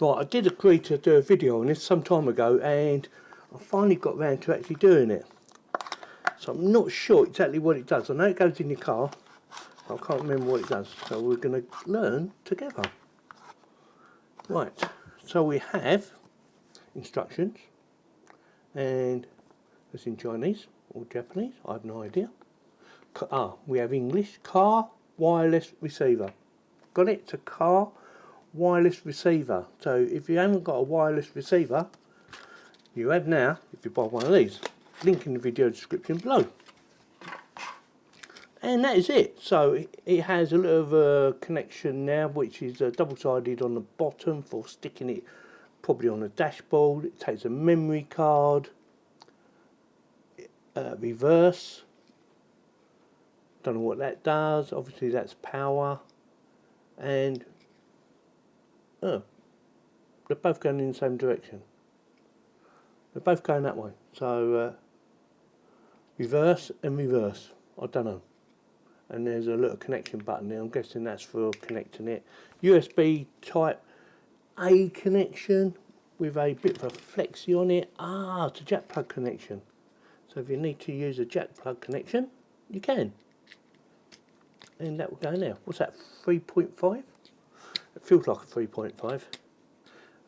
Right, I did agree to do a video on this some time ago, and I finally got around to actually doing it. So I'm not sure exactly what it does. I know it goes in your car. I can't remember what it does. So we're going to learn together. Right, so we have instructions, and it's in Chinese or Japanese, I have no idea. We have English, car wireless receiver. Got it? It's a car wireless receiver. So if you haven't got a wireless receiver, you have now if you buy one of these. Link in the video description below. And that is it. So it has a little connection now, which is double-sided on the bottom for sticking it probably on a dashboard. It takes a memory card, reverse. Don't know what that does. Obviously that's power, and they're both going in the same direction. They're both going that way. So reverse and reverse. I don't know. And there's a little connection button there. I'm guessing that's for connecting it. USB type A connection with a bit of a flexi on it. It's a jack plug connection. So if you need to use a jack plug connection, you can. And that will go now. What's that, 3.5? It feels like a 3.5. I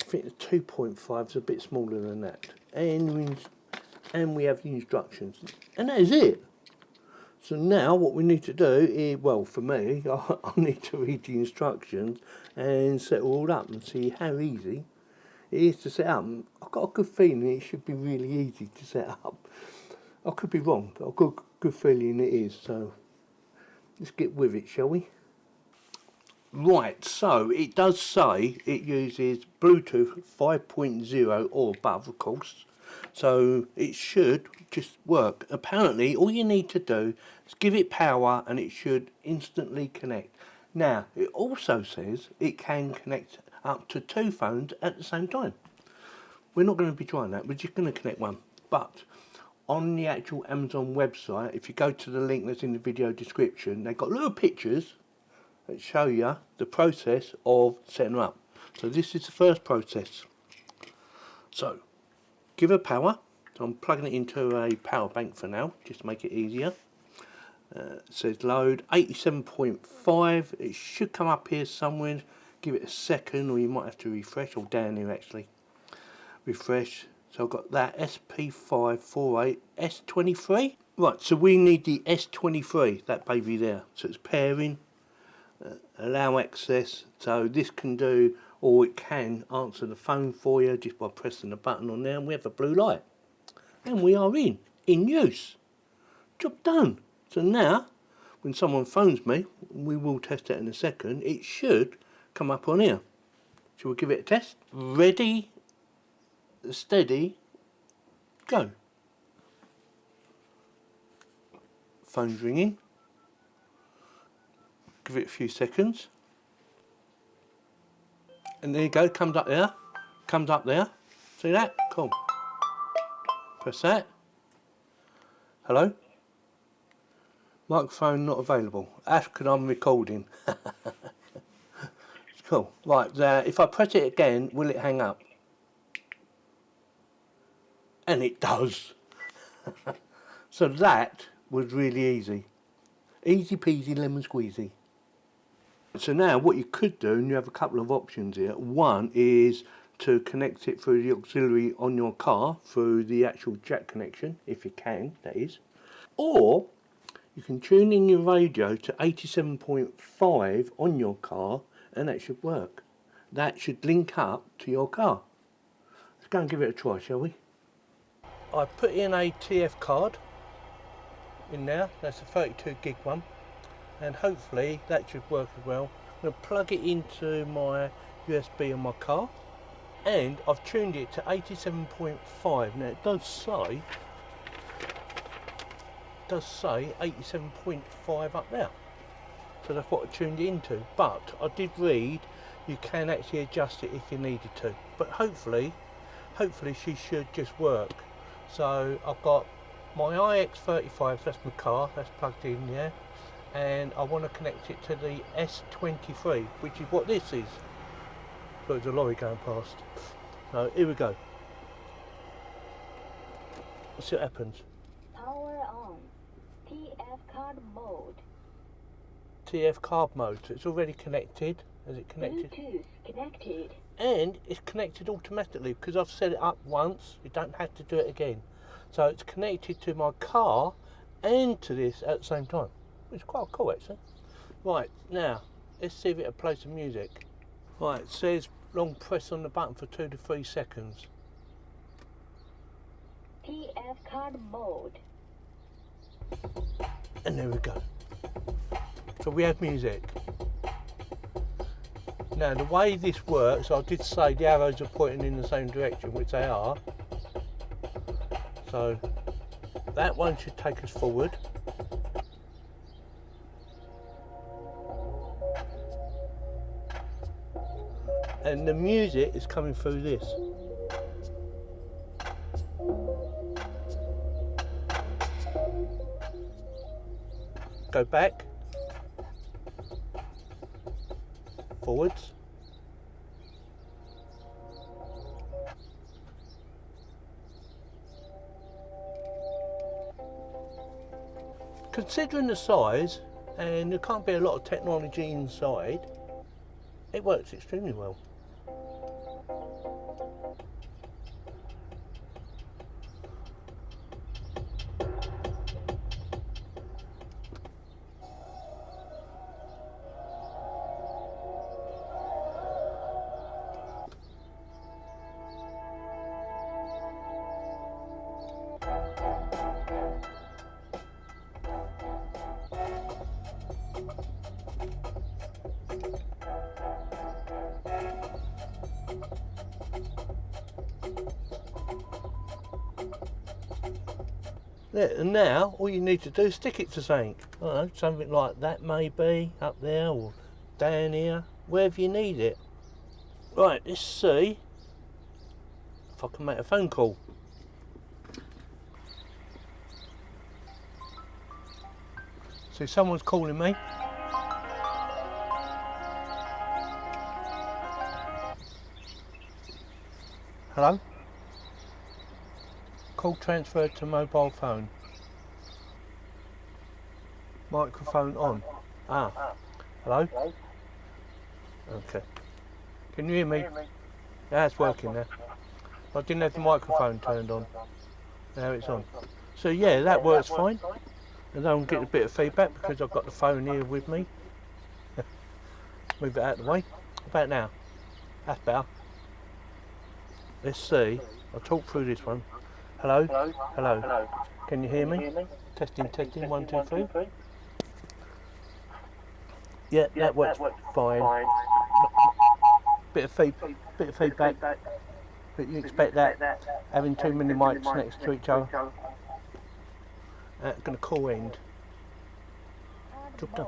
think the 2.5 is a bit smaller than that. And we have the instructions. And that is it. So now what we need to do is, well, for me, I need to read the instructions and set it all up and see how easy it is to set up. I've got a good feeling it should be really easy to set up. I could be wrong, but I've got a good feeling it is. So let's get with it, shall we? Right, so it does say it uses Bluetooth 5.0 or above, of course. So it should just work. Apparently all you need to do is give it power and it should instantly connect. Now it also says it can connect up to 2 phones at the same time. We're not going to be trying that, we're just going to connect one. But on the actual Amazon website, if you go to the link that's in the video description, they've got little pictures that show you the process of setting them up. So this is the first process. So give her power. So I'm plugging it into a power bank for now, just to make it easier. It says load 87.5. It should come up here somewhere. Give it a second, or you might have to refresh, or down here actually. Refresh. So I've got that SP548 S23. Right, so we need the S23, that baby there. So it's pairing, allow access. So this can do, or it can answer the phone for you just by pressing the button on there, and we have a blue light. And we are in use. Job done. So now, when someone phones me, we will test it in a second, it should come up on here. Shall we give it a test? Ready, steady, go. Phone's ringing. Give it a few seconds. And there you go, comes up there. Comes up there. See that? Cool. Press that. Hello? Microphone not available. That's because I'm recording. Cool. Right, if I press it again, will it hang up? And it does. So that was really easy. Easy peasy lemon squeezy. So now what you could do, and you have a couple of options here. One is to connect it through the auxiliary on your car, through the actual jack connection, if you can, that is. Or you can tune in your radio to 87.5 on your car, and that should work. That should link up to your car. Let's go and give it a try, shall we? I put in a TF card in there, that's a 32 gig one, and hopefully that should work as well. I'm going to plug it into my USB on my car, and I've tuned it to 87.5. Now it does say 87.5 up there, so that's what I tuned it into. But I did read you can actually adjust it if you needed to, but hopefully she should just work. So I've got my iX35, that's my car, that's plugged in there, and I want to connect it to the S23, which is what this is. There's a lorry going past. So here we go. Let's see what happens. Power on. TF card mode. TF card mode. So it's already connected. Is it connected? Bluetooth connected. And it's connected automatically because I've set it up once. You don't have to do it again. So it's connected to my car and to this at the same time. It's quite cool actually. Right, now let's see if it'll play some music. Right, it says long press on the button for 2 to 3 seconds. TF card mode. And there we go. So we have music. Now the way this works, I did say the arrows are pointing in the same direction, which they are. So that one should take us forward. And the music is coming through this. Go back. Forwards. Considering the size, and there can't be a lot of technology inside, it works extremely well. Yeah, and now all you need to do is stick it to something. I don't know, something like that maybe, up there or down here, wherever you need it. Right, let's see if I can make a phone call. See, someone's calling me. Hello? Call transferred to mobile phone. Microphone on. Ah. Hello? Okay. Can you hear me? Yeah, it's working now. I didn't have the microphone turned on. Now it's on. So yeah, that works fine. And I'm getting a bit of feedback because I've got the phone here with me. Move it out of the way. How about now? That's better. Let's see. I'll talk through this one. Hello? Hello? Can you hear me? Testing, 1, 2, 3. Yeah, that works fine. Bit of feedback. But you expect that, having too many mics next to each other. Going to call end. Job done.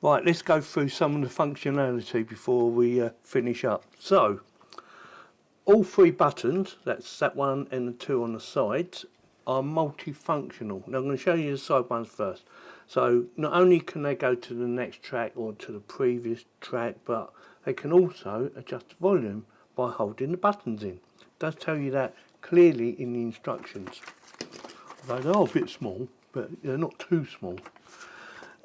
Right, let's go through some of the functionality before we finish up. So, all 3 buttons, that's that one and the 2 on the sides, are multifunctional. Now I'm going to show you the side ones first. So not only can they go to the next track or to the previous track, but they can also adjust the volume by holding the buttons in. It does tell you that clearly in the instructions. Although they are a bit small, but they're not too small.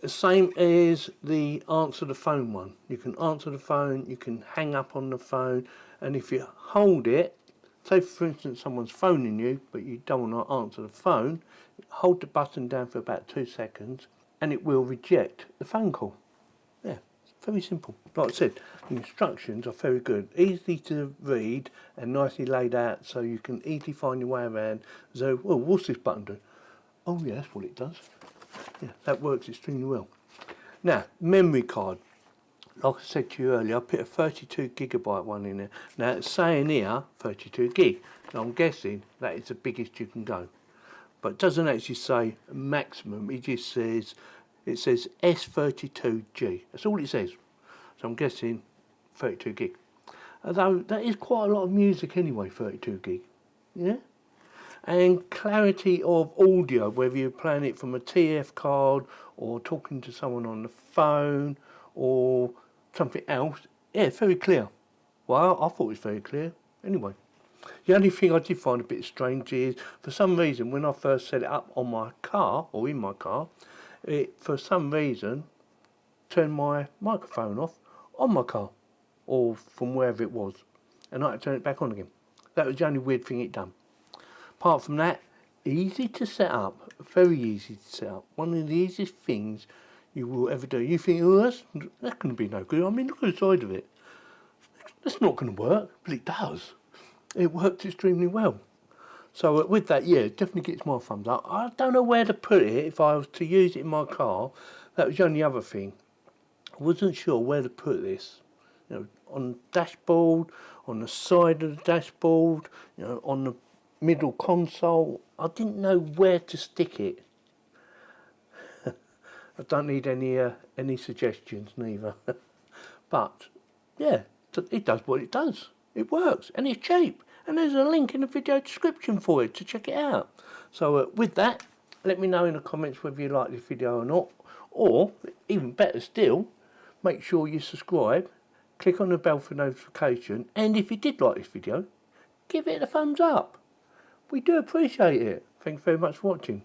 The same as the answer the phone one. You can answer the phone, you can hang up on the phone, and if you hold it, say for instance someone's phoning you but you don't want to answer the phone, hold the button down for about 2 seconds and it will reject the phone call. Yeah, very simple. Like I said, the instructions are very good, easy to read and nicely laid out so you can easily find your way around. So, well, what's this button do? Oh yeah, that's what it does. Yeah, that works extremely well. Now, memory card. Like I said to you earlier, I put a 32GB one in there. Now it's saying here 32 gig. Now I'm guessing that is the biggest you can go. But it doesn't actually say maximum, it just says, S32G. That's all it says. So I'm guessing 32 gig. Although that is quite a lot of music anyway, 32 gig. Yeah? and clarity of audio, whether you're playing it from a TF card or talking to someone on the phone or something else. Yeah, it's very clear. Well, I thought it was very clear. Anyway, the only thing I did find a bit strange is, for some reason, when I first set it up on my car, or in my car, it, for some reason, turned my microphone off on my car, or from wherever it was, and I had to turn it back on again. That was the only weird thing it done. Apart from that, easy to set up, very easy to set up. One of the easiest things you will ever do. You think, oh, that's going to be no good. I mean, look at the side of it. That's not going to work, but it does. It worked extremely well. So with that, yeah, it definitely gets my thumbs up. I don't know where to put it if I was to use it in my car. That was the only other thing. I wasn't sure where to put this. You know, on the dashboard, on the side of the dashboard, you know, on the middle console. I didn't know where to stick it. I don't need any suggestions neither. But yeah, it does what it does. It works and it's cheap. And there's a link in the video description for it to check it out. So with that, let me know in the comments whether you like this video or not. Or, even better still, make sure you subscribe, click on the bell for notification, and if you did like this video, give it a thumbs up. We do appreciate it. Thank you very much for watching.